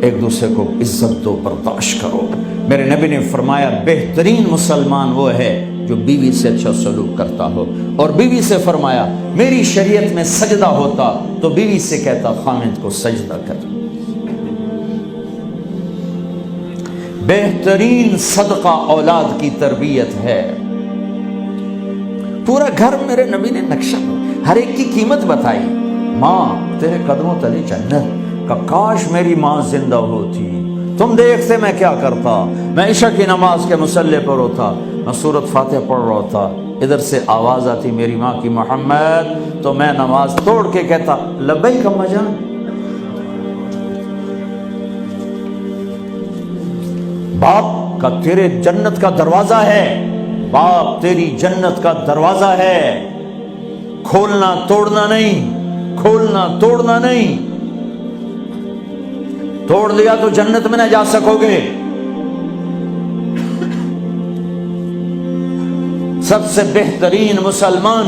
ایک دوسرے کو عزت دو، برداشت کرو۔ میرے نبی نے فرمایا بہترین مسلمان وہ ہے جو بیوی سے اچھا سلوک کرتا ہو، اور بیوی سے فرمایا میری شریعت میں سجدہ ہوتا تو بیوی سے کہتا خامند کو سجدہ کر۔ بہترین صدقہ اولاد کی تربیت ہے۔ پورا گھر میرے نبی نے نقشہ، ہر ایک کی قیمت بتائی۔ ماں تیرے قدموں تلے جنت، کہ کاش میری ماں زندہ ہوتی، تم دیکھتے میں کیا کرتا، میں عشاء کی نماز کے مصلی پر ہوتا، میں سورۃ فاتحہ پڑھ رہا ہوتا، ادھر سے آواز آتی میری ماں کی محمد، تو میں نماز توڑ کے کہتا لبیک اماں جان۔ باپ کا تیرے جنت کا دروازہ ہے، باپ تیری جنت کا دروازہ ہے، کھولنا توڑنا نہیں، کھولنا توڑنا نہیں، توڑ لیا تو جنت میں نہ جا سکو گے۔ سب سے بہترین مسلمان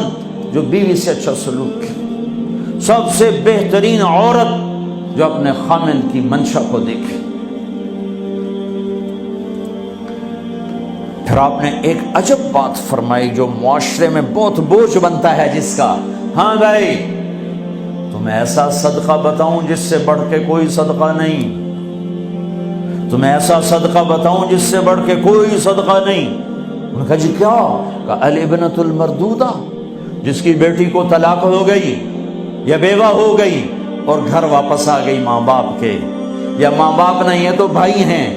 جو بیوی سے اچھا سلوک کرے، سب سے بہترین عورت جو اپنے خامند کی منشا کو دیکھے۔ پھر آپ نے ایک عجب بات فرمائی جو معاشرے میں بہت بوجھ بنتا ہے جس کا، ہاں بھائی تمہیں ایسا صدقہ بتاؤں جس سے بڑھ کے کوئی صدقہ نہیں، تمہیں ایسا صدقہ بتاؤں جس سے بڑھ کے کوئی صدقہ نہیں۔ انہوں نے کہا جی کیا؟ کہ الابنۃ المردودہ، جس کی بیٹی کو طلاق ہو گئی یا بیوہ ہو گئی اور گھر واپس آ گئی ماں باپ کے، یا ماں باپ نہیں ہے تو بھائی ہیں،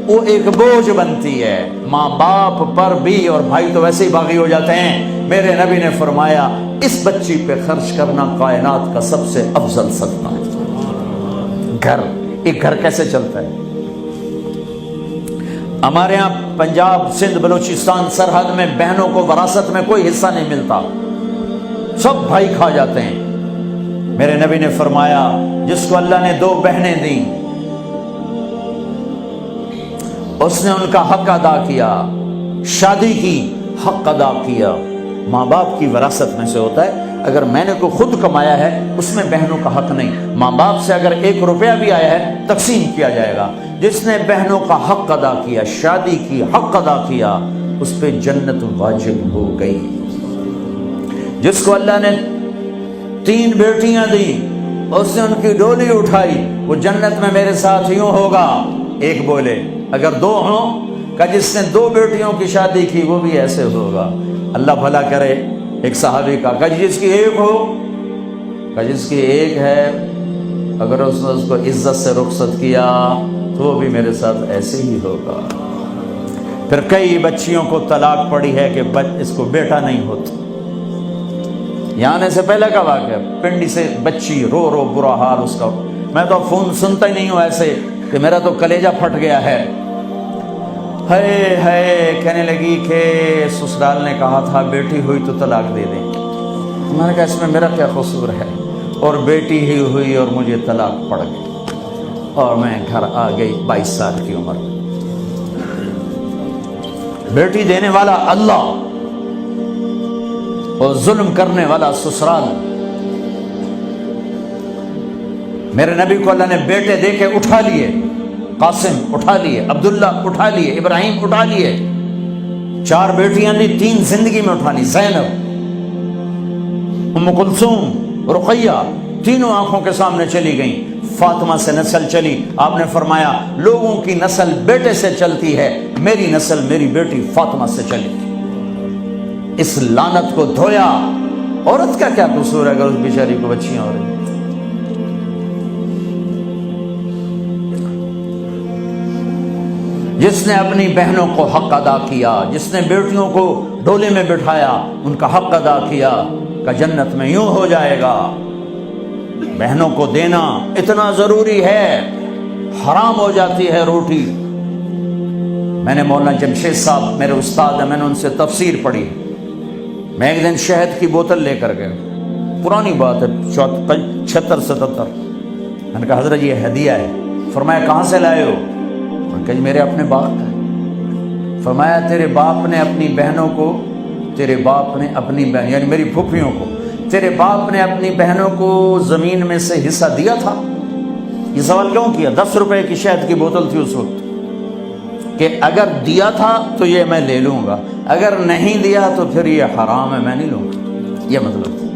وہ ایک بوجھ بنتی ہے ماں باپ پر بھی، اور بھائی تو ویسے ہی باغی ہو جاتے ہیں۔ میرے نبی نے فرمایا اس بچی پہ خرچ کرنا کائنات کا سب سے افضل صدقہ ہے۔ گھر، ایک گھر کیسے چلتا ہے؟ ہمارے ہاں پنجاب، سندھ، بلوچستان سرحد میں بہنوں کو وراثت میں کوئی حصہ نہیں ملتا، سب بھائی کھا جاتے ہیں۔ میرے نبی نے فرمایا جس کو اللہ نے 2 بہنیں دیں اس نے ان کا حق ادا کیا، شادی کی حق ادا کیا۔ ماں باپ کی وراثت میں سے ہوتا ہے، اگر میں نے کوئی خود کمایا ہے اس میں بہنوں کا حق نہیں، ماں باپ سے اگر 1 روپیہ بھی آیا ہے تقسیم کیا جائے گا۔ جس نے بہنوں کا حق ادا کیا، شادی کی حق ادا کیا، اس پہ جنت واجب ہو گئی۔ جس کو اللہ نے 3 بیٹیاں دی، اس نے ان کی ڈولی اٹھائی، وہ جنت میں میرے ساتھ یوں ہوگا۔ ایک بولے، اگر 2 ہوں، کہ جس نے 2 بیٹیوں کی شادی کی وہ بھی ایسے ہوگا۔ اللہ بھلا کرے۔ ایک صحابی کا، کہ جس کی 1 ہو، کہ جس کی 1 ہے، اگر اس نے اس کو عزت سے رخصت کیا تو وہ بھی میرے ساتھ ایسے ہی ہوگا۔ پھر کئی بچیوں کو طلاق پڑی ہے کہ اس کو بیٹا نہیں ہوتا۔ یہاں آنے سے پہلے کا واقعہ، پنڈی سے بچی رو رو برا حال اس کا، میں تو فون سنتا ہی نہیں ہوں ایسے کہ میرا تو کلیجہ پھٹ گیا ہے۔ ہے کہنے لگی کہ سسرال نے کہا تھا بیٹی ہوئی تو طلاق دے دیں۔ میں نے کہا اس میں میرا کیا قصور ہے، اور بیٹی ہی ہوئی اور مجھے طلاق پڑ گئی اور میں گھر آ گئی 22 سال کی عمر میں۔ بیٹی دینے والا اللہ اور ظلم کرنے والا سسرال۔ میرے نبی کو اللہ نے بیٹے دے کے اٹھا لیے، قاسم اٹھا لیے، عبداللہ اٹھا لیے، ابراہیم اٹھا لیے، 4 بیٹیاں دی، 3 زندگی میں اٹھا لی، زینب، ام کلثوم، رقیہ، تینوں آنکھوں کے سامنے چلی گئیں۔ فاطمہ سے نسل چلی، آپ نے فرمایا لوگوں کی نسل بیٹے سے چلتی ہے، میری نسل میری بیٹی فاطمہ سے چلی۔ اس لعنت کو دھویا۔ عورت کا کیا قصور ہے اگر اس بیچاری کو بچیاں ہو رہی؟ جس نے اپنی بہنوں کو حق ادا کیا، جس نے بیٹیوں کو ڈولے میں بٹھایا، ان کا حق ادا کیا، کہ جنت میں یوں ہو جائے گا۔ بہنوں کو دینا اتنا ضروری ہے، حرام ہو جاتی ہے روٹی۔ میں نے مولانا جمشید صاحب میرے استاد ہیں، میں نے ان سے تفسیر پڑھی۔ میں ایک دن شہد کی بوتل لے کر گیا، پرانی بات ہے 76-77۔ میں نے کہا حضرت یہ ہدیہ ہے۔ فرمایا کہاں سے لائے ہو؟ میں نے کہا میرے اپنے باپ کا ہے۔ فرمایا تیرے باپ نے اپنی بہنوں کو، تیرے باپ نے اپنی بہن یعنی میری پھوپھیوں کو، تیرے باپ نے اپنی بہنوں کو زمین میں سے حصہ دیا تھا؟ یہ سوال کیوں کیا؟ 10 روپے کی شہد کی بوتل تھی اس وقت، کہ اگر دیا تھا تو یہ میں لے لوں گا، اگر نہیں دیا تو پھر یہ حرام ہے، میں نہیں لوں گا، یہ مطلب تھا۔